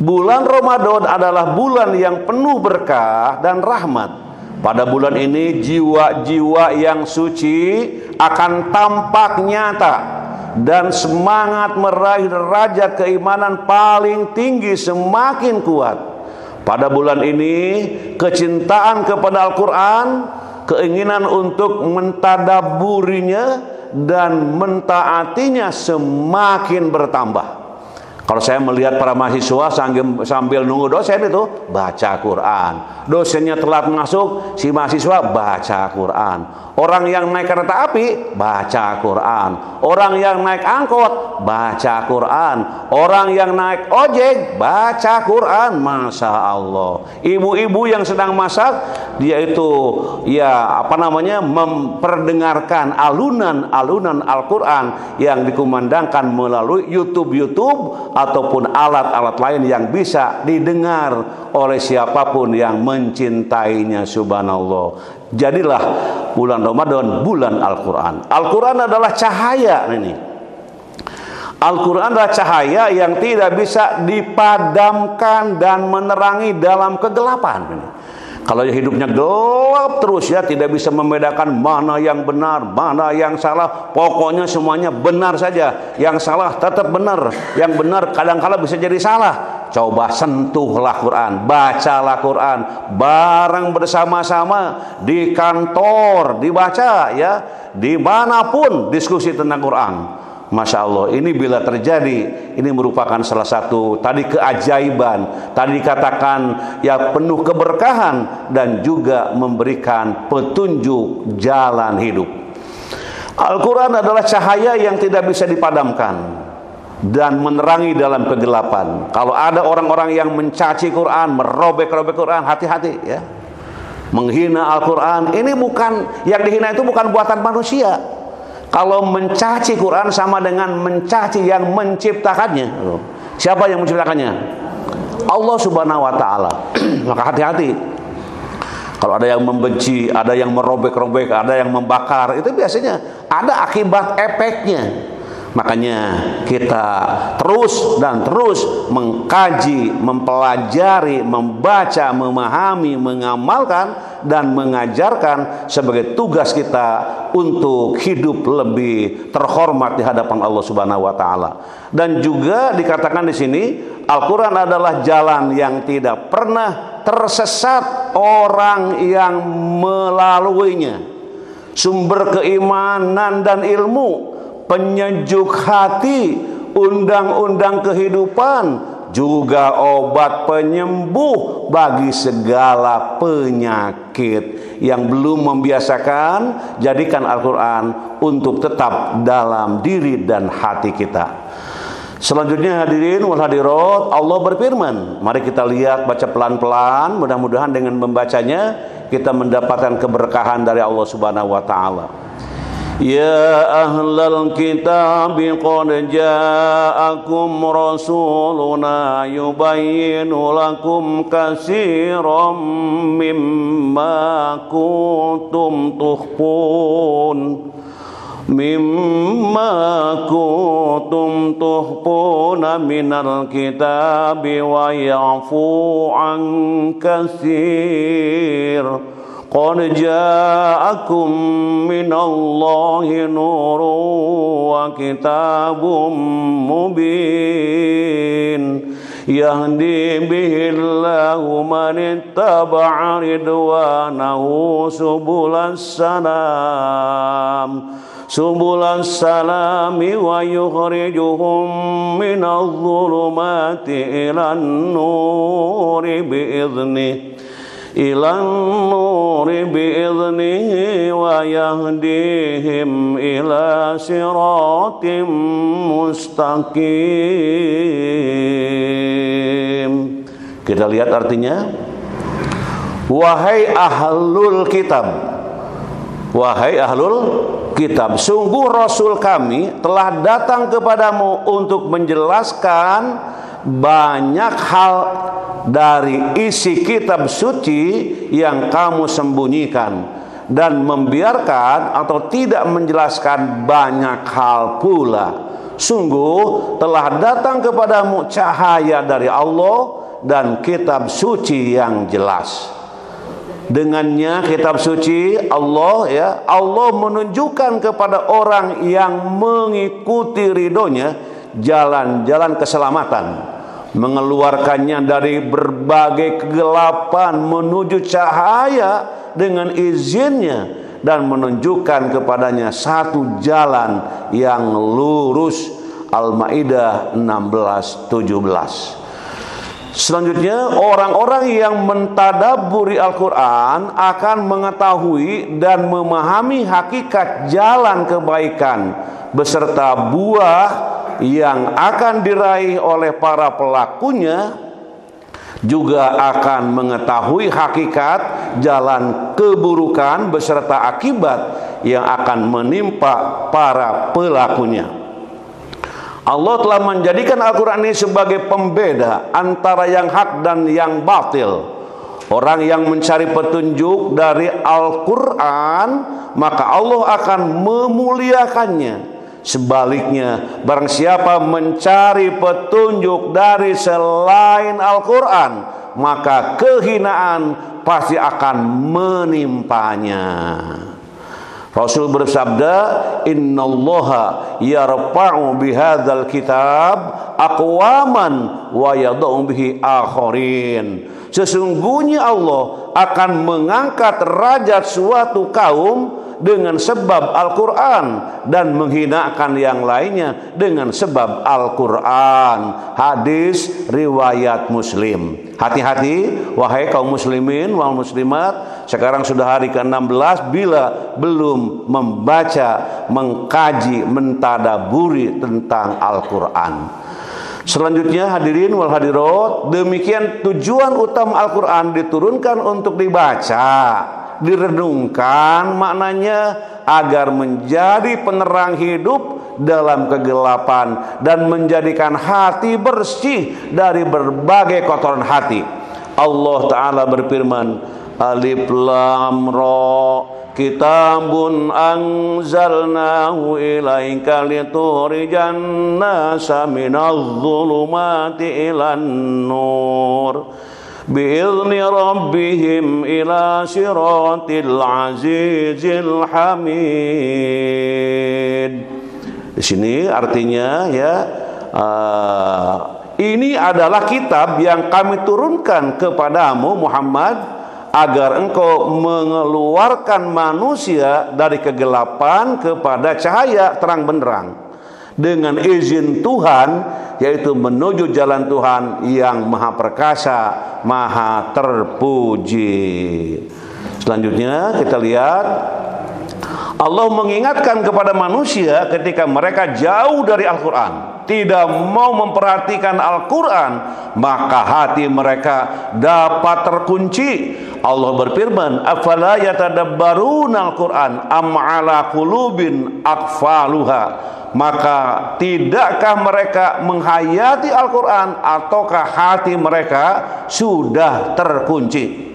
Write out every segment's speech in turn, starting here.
Bulan Ramadan adalah bulan yang penuh berkah dan rahmat. Pada bulan ini jiwa-jiwa yang suci akan tampak nyata dan semangat meraih derajat keimanan paling tinggi semakin kuat. Pada bulan ini kecintaan kepada Al-Quran, keinginan untuk mentadabburinya dan mentaatinya semakin bertambah. Kalau saya melihat para mahasiswa sambil nunggu dosen itu baca Quran, dosennya telat masuk, si mahasiswa baca Quran. Orang yang naik kereta api baca Quran, orang yang naik angkot baca Quran, orang yang naik ojek baca Quran. Masya Allah. Ibu-ibu yang sedang masak, dia itu memperdengarkan alunan-alunan Al-Quran yang dikumandangkan melalui YouTube ataupun alat-alat lain yang bisa didengar oleh siapapun yang mencintainya. Subhanallah. Jadilah bulan Ramadan bulan Al-Quran. Al-Quran adalah cahaya ini. Al-Quran adalah cahaya yang tidak bisa dipadamkan dan menerangi dalam kegelapan ini. Kalau hidupnya gelap terus, ya tidak bisa membedakan mana yang benar, mana yang salah. Pokoknya semuanya benar saja. Yang salah tetap benar, yang benar kadang-kala bisa jadi salah. Coba sentuhlah Quran, bacalah Quran bareng bersama-sama di kantor, dibaca ya, dimanapun diskusi tentang Quran. Masya Allah, ini bila terjadi, ini merupakan salah satu tadi keajaiban, tadi dikatakan ya penuh keberkahan dan juga memberikan petunjuk jalan hidup. Al-Quran adalah cahaya yang tidak bisa dipadamkan dan menerangi dalam kegelapan. Kalau ada orang-orang yang mencaci Quran, merobek-robek Quran, hati-hati ya. Menghina Al-Quran, ini bukan, yang dihina itu bukan buatan manusia. Kalau mencaci Quran sama dengan mencaci yang menciptakannya. Siapa yang menciptakannya? Allah Subhanahu wa Ta'ala. Maka hati-hati. Kalau ada yang membenci, ada yang merobek-robek, ada yang membakar, itu biasanya ada akibat efeknya. Makanya kita terus dan terus mengkaji, mempelajari, membaca, memahami, mengamalkan dan mengajarkan sebagai tugas kita untuk hidup lebih terhormat di hadapan Allah Subhanahu wa Ta'ala. Dan juga dikatakan di sini Al-Quran adalah jalan yang tidak pernah tersesat orang yang melaluinya, sumber keimanan dan ilmu, penyejuk hati, undang-undang kehidupan, juga obat penyembuh bagi segala penyakit. Yang belum membiasakan, jadikan Al-Quran untuk tetap dalam diri dan hati kita. Selanjutnya hadirin wal hadirat, Allah berfirman, mari kita lihat, baca pelan-pelan, mudah-mudahan dengan membacanya kita mendapatkan keberkahan dari Allah Subhanahu wa Ta'ala. Ya ahlal kitab qad ja'akum rasuluna yubayyinu lakum katsiran mimma kuntum tukhfuna minal kitabi wa ya'fu an katsir. Qad ja'akum minallahi nurun wa kitabun mubin yahdi bihillahu man ittaba'a ridwanahu subulas salami wa yukhrijuhum minadh dhulumati ilan nuri bi'idhnihi wa yahdihim ila siratim mustaqim. Kita lihat artinya. Wahai ahlul kitab, sungguh Rasul kami telah datang kepadamu untuk menjelaskan banyak hal dari isi kitab suci yang kamu sembunyikan, dan membiarkan atau tidak menjelaskan banyak hal pula. Sungguh telah datang kepadamu cahaya dari Allah dan kitab suci yang jelas. Dengannya kitab suci Allah Allah menunjukkan kepada orang yang mengikuti ridhonya jalan-jalan keselamatan, mengeluarkannya dari berbagai kegelapan menuju cahaya dengan izinnya, dan menunjukkan kepadanya satu jalan yang lurus. Al-Maidah 16:17. Selanjutnya, orang-orang yang mentadabburi Al-Quran akan mengetahui dan memahami hakikat jalan kebaikan beserta buah yang akan diraih oleh para pelakunya, juga akan mengetahui hakikat jalan keburukan beserta akibat yang akan menimpa para pelakunya. Allah telah menjadikan Al-Quran ini sebagai pembeda antara yang hak dan yang batil. Orang yang mencari petunjuk dari Al-Quran, maka Allah akan memuliakannya. Sebaliknya, barang siapa mencari petunjuk dari selain Al-Quran, maka kehinaan pasti akan menimpanya. Rasul bersabda, "Innallaha yarfa'u bihadzal kitab aqwaman wa yad'u bihi akharin." Sesungguhnya Allah akan mengangkat derajat suatu kaum dengan sebab Al-Quran dan menghinakan yang lainnya dengan sebab Al-Quran. Hadis riwayat Muslim. Hati-hati wahai kaum muslimin wal muslimat, sekarang sudah hari ke-16 bila belum membaca, mengkaji, mentadaburi tentang Al-Quran. Selanjutnya hadirin wal hadirat, demikian tujuan utama Al-Quran diturunkan untuk dibaca, direnungkan maknanya agar menjadi penerang hidup dalam kegelapan dan menjadikan hati bersih dari berbagai kotoran hati. Allah Ta'ala berfirman, Alif Lam Ra, kitabun anzalnahu ilaika litukhrijan nasa minadh dhulumati ilan nur bi'izni rabbihim ila siratil azizil hamid. Di sini artinya ini adalah kitab yang kami turunkan kepadamu Muhammad agar engkau mengeluarkan manusia dari kegelapan kepada cahaya terang benderang dengan izin Tuhan, yaitu menuju jalan Tuhan yang maha perkasa, maha terpuji. Selanjutnya kita lihat Allah mengingatkan kepada manusia ketika mereka jauh dari Al-Quran, tidak mau memperhatikan Al-Quran, maka hati mereka dapat terkunci. Allah berfirman, afala yatadabbaruna al-Quran am ala qulubin aqfaluha. Maka tidakkah mereka menghayati Al-Quran ataukah hati mereka sudah terkunci?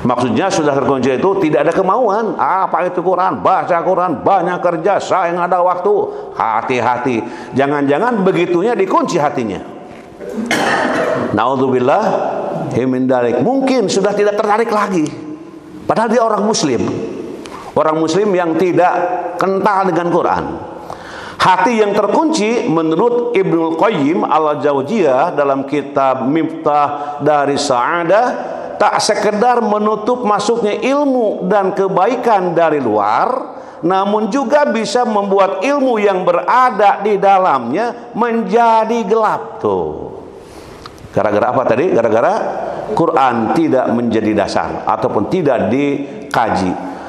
Maksudnya sudah terkunci itu tidak ada kemauan. Apa itu Quran? Baca Quran, banyak kerja, saya yang ada waktu. Hati-hati, jangan-jangan begitunya dikunci hatinya. Naudzubillah min dzalik. Mungkin sudah tidak tertarik lagi. Padahal dia orang muslim. Orang muslim yang tidak kental dengan Quran. Hati yang terkunci menurut Ibnul Qayyim Al-Jauziyah dalam kitab Miftah dari Sa'adah, tak sekedar menutup masuknya ilmu dan kebaikan dari luar, namun juga bisa membuat ilmu yang berada di dalamnya menjadi gelap. Tuh, gara-gara apa tadi? Gara-gara Quran tidak menjadi dasar ataupun tidak dikaji.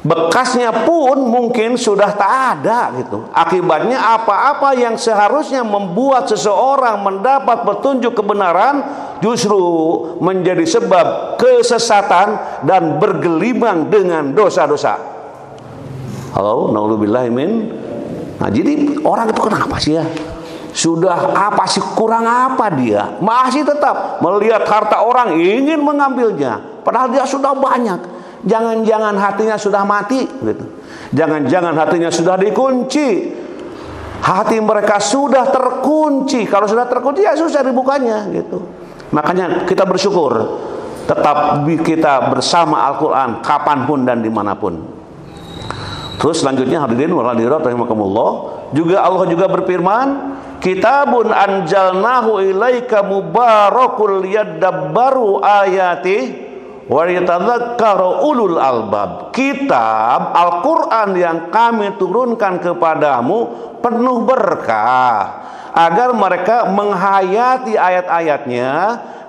Bekasnya pun mungkin sudah tak ada gitu. Akibatnya apa-apa yang seharusnya membuat seseorang mendapat petunjuk kebenaran justru menjadi sebab kesesatan dan bergelimang dengan dosa-dosa. Halo, naudzubillah min. Nah, jadi orang itu kenapa sih ya? Sudah apa sih, kurang apa dia? Masih tetap melihat harta orang, ingin mengambilnya, padahal dia sudah banyak. Jangan-jangan hatinya sudah mati gitu. Jangan-jangan hatinya sudah dikunci. Hati mereka sudah terkunci. Kalau sudah terkunci ya susah dibukanya gitu. Makanya kita bersyukur tetap kita bersama Al-Quran kapanpun dan dimanapun. Terus selanjutnya hadirin wal hadirat rahimakumullah, juga Allah juga berfirman, kitabun anjalnahu ilaika mubarakul liyadabbaru ayati wa yatadzakkaru ulul albab. Kitab Al-Quran yang kami turunkan kepadamu penuh berkah agar mereka menghayati ayat-ayatnya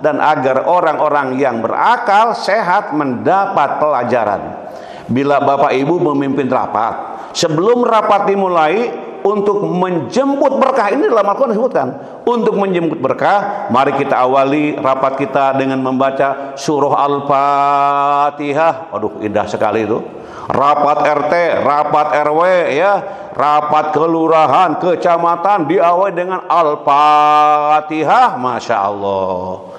dan agar orang-orang yang berakal sehat mendapat pelajaran. Bila Bapak Ibu memimpin rapat, sebelum rapat dimulai, untuk menjemput berkah, ini dalam Al-Quran disebutkan, untuk menjemput berkah, mari kita awali rapat kita dengan membaca surah Al-Fatihah. Aduh, indah sekali itu. Rapat RT, rapat RW, ya, rapat kelurahan, kecamatan diawali dengan Al-Fatihah. Masya Allah.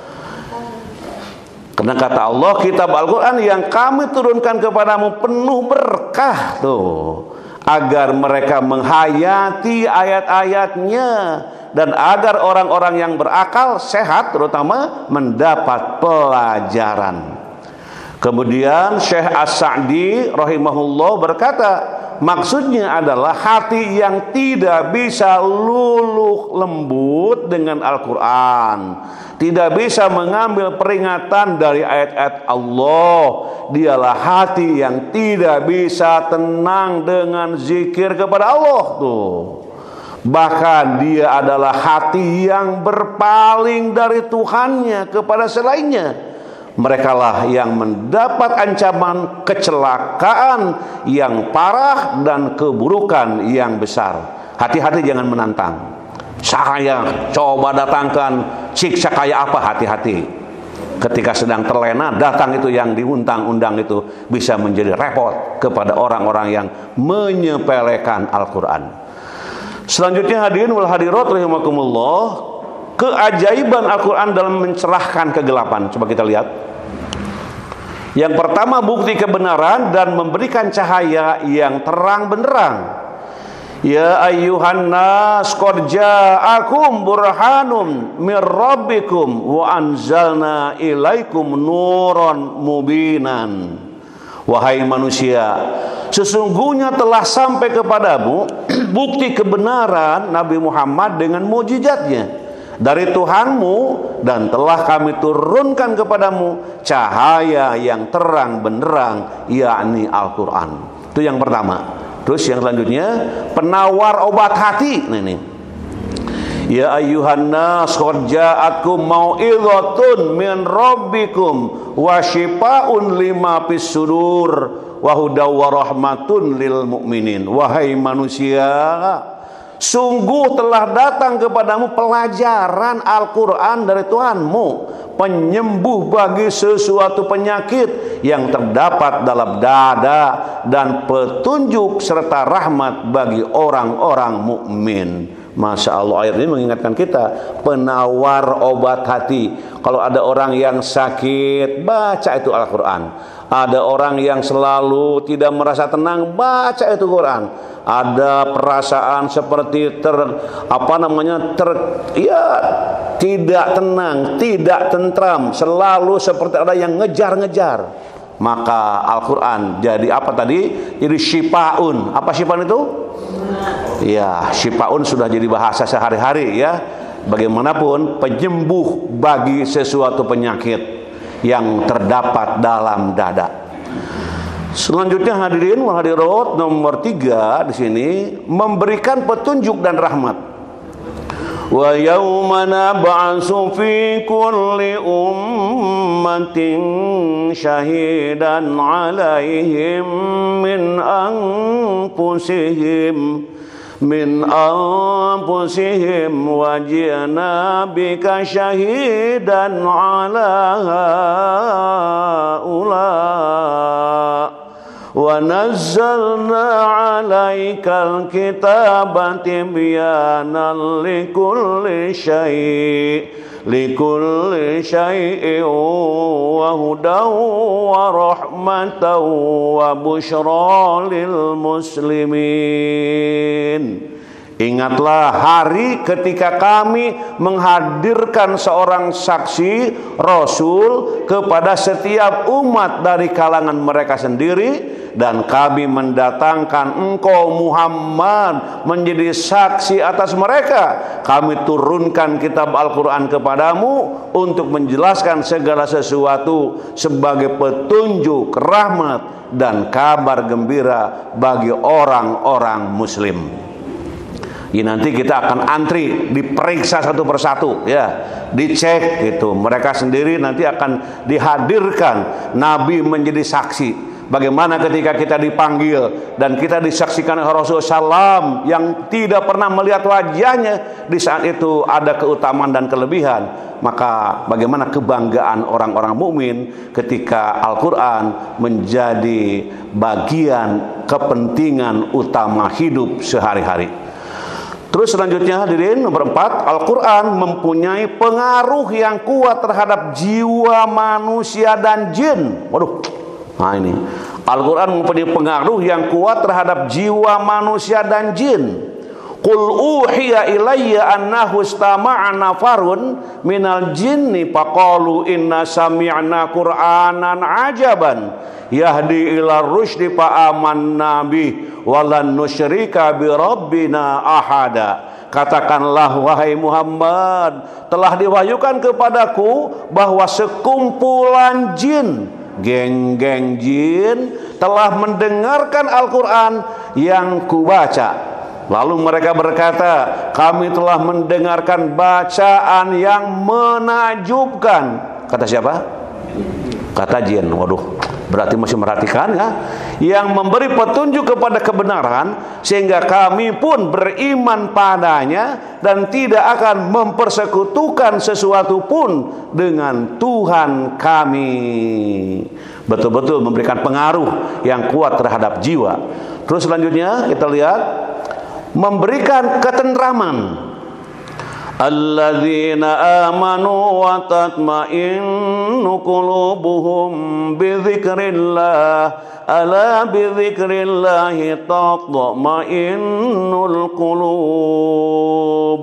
Karena kata Allah, kitab Al-Quran yang kami turunkan kepadamu penuh berkah tuh, agar mereka menghayati ayat-ayatnya dan agar orang-orang yang berakal sehat terutama mendapat pelajaran. Kemudian Syekh As-Sa'di rahimahullah berkata, maksudnya adalah hati yang tidak bisa luluh lembut dengan Al-Quran, tidak bisa mengambil peringatan dari ayat-ayat Allah. Dialah hati yang tidak bisa tenang dengan zikir kepada Allah tuh. Bahkan dia adalah hati yang berpaling dari Tuhannya kepada selainnya. Merekalah yang mendapat ancaman kecelakaan yang parah dan keburukan yang besar. Hati-hati jangan menantang. Saya coba datangkan siksa kayak apa, hati-hati. Ketika sedang terlena, datang itu yang diundang-undang itu bisa menjadi repot kepada orang-orang yang menyepelekan Al-Quran. Selanjutnya hadirin wal hadirat rahimakumullah, keajaiban Al-Quran dalam mencerahkan kegelapan. Coba kita lihat. Yang pertama, bukti kebenaran dan memberikan cahaya yang terang benderang. Ya ayyuhan nas qad ja'akum burhanum mir rabbikum wa anzalna ilaikum nuran mubinan. Wahai manusia, sesungguhnya telah sampai kepadamu bukti kebenaran Nabi Muhammad dengan mukjizatnya dari Tuhanmu, dan telah kami turunkan kepadamu cahaya yang terang benderang, yakni Al-Quran. Itu yang pertama. Terus yang selanjutnya, penawar obat hati. Nah, ini ya ayyuhan nas qad ja'akum mau'izatun min rabbikum wa syifaa'un lima fis sudur wa hudaw wa rahmatun lil mu'minin. Wahai manusia, sungguh telah datang kepadamu pelajaran Al-Quran dari Tuhanmu, penyembuh bagi sesuatu penyakit yang terdapat dalam dada, dan petunjuk serta rahmat bagi orang-orang mukmin. Masya Allah, ayat ini mengingatkan kita penawar obat hati. Kalau ada orang yang sakit, baca itu Al-Quran. Ada orang yang selalu tidak merasa tenang, baca itu Quran. Ada perasaan seperti tidak tenang, tidak tentram, selalu seperti ada yang ngejar-ngejar. Maka Al-Quran jadi apa tadi? Jadi syifaun. Apa syifaun itu? Ya, syifaun sudah jadi bahasa sehari-hari ya. Bagaimanapun penyembuh bagi sesuatu penyakit yang terdapat dalam dada. Selanjutnya hadirin wal hadirat, nomor 3 di sini memberikan petunjuk dan rahmat. Wa yauma nab'atsu fi kulli ummatin syahidan 'alaihim min anfusihim wa ji'na bika syahidan 'ala haula wa nazzalna 'alaikal kitaba tibyanan likulli syai'in wa hudaw wa rahmatan wa busyra lil muslimin. Ingatlah hari ketika kami menghadirkan seorang saksi Rasul kepada setiap umat dari kalangan mereka sendiri, dan kami mendatangkan engkau Muhammad menjadi saksi atas mereka. Kami turunkan kitab Al-Quran kepadamu untuk menjelaskan segala sesuatu sebagai petunjuk, rahmat, dan kabar gembira bagi orang-orang muslim. Ya, nanti kita akan antri, diperiksa satu persatu, ya, dicek gitu. Mereka sendiri nanti akan dihadirkan, Nabi menjadi saksi. Bagaimana ketika kita dipanggil dan kita disaksikan oleh Rasulullah SAW yang tidak pernah melihat wajahnya, di saat itu ada keutamaan dan kelebihan. Maka bagaimana kebanggaan orang-orang mukmin ketika Al-Quran menjadi bagian kepentingan utama hidup sehari-hari. Terus selanjutnya hadirin, nomor 4, Al-Quran mempunyai pengaruh yang kuat terhadap jiwa manusia dan jin. Waduh, nah ini Al-Quran mempunyai pengaruh yang kuat terhadap jiwa manusia dan jin. Qul uhiya ilayya annahu istama'a nafarun minal jinni faqalu inna sami'na qur'anan ajaban yahdi ila rusydi fa amanna bih walan nusyrika bi rabbina ahada. Katakanlah wahai Muhammad, telah diwahyukan kepadaku bahwa sekumpulan jin, geng-geng jin, telah mendengarkan Al-Quran yang kubaca. Lalu mereka berkata, kami telah mendengarkan bacaan yang menakjubkan. Kata siapa? Kata jin. Waduh, berarti masih merhatikan ya. Yang memberi petunjuk kepada kebenaran, sehingga kami pun beriman padanya dan tidak akan mempersekutukan sesuatu pun dengan Tuhan kami. Betul-betul memberikan pengaruh yang kuat terhadap jiwa. Terus selanjutnya kita lihat, memberikan ketentraman. Alladzina amanu wa tatma'innu qulubuhum bi dzikrillah ala bi dzikrillahi tatma'innul qulub.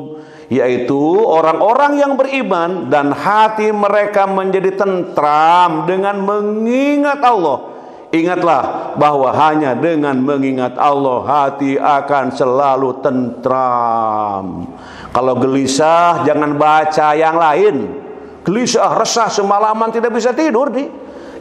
Yaitu orang-orang yang beriman dan hati mereka menjadi tentram dengan mengingat Allah. Ingatlah bahwa hanya dengan mengingat Allah hati akan selalu tentram. Kalau gelisah jangan baca yang lain. Gelisah, resah semalaman tidak bisa tidur nih.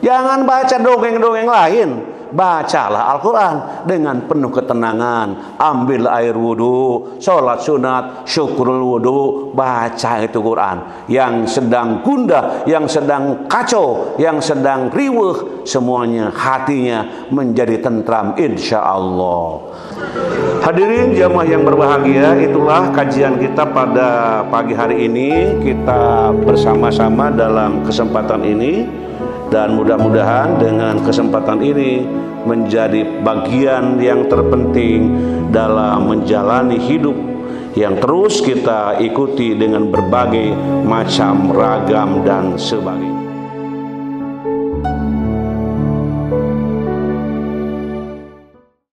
Jangan baca dongeng-dongeng lain. Bacalah Al-Quran dengan penuh ketenangan. Ambil air wudhu, sholat sunat, syukurul wudhu, baca itu Quran. Yang sedang gundah, yang sedang kacau, yang sedang riweuh, semuanya hatinya menjadi tentram insya Allah. Hadirin jamaah yang berbahagia, itulah kajian kita pada pagi hari ini. Kita bersama-sama dalam kesempatan ini, dan mudah-mudahan dengan kesempatan ini menjadi bagian yang terpenting dalam menjalani hidup yang terus kita ikuti dengan berbagai macam ragam dan sebagainya.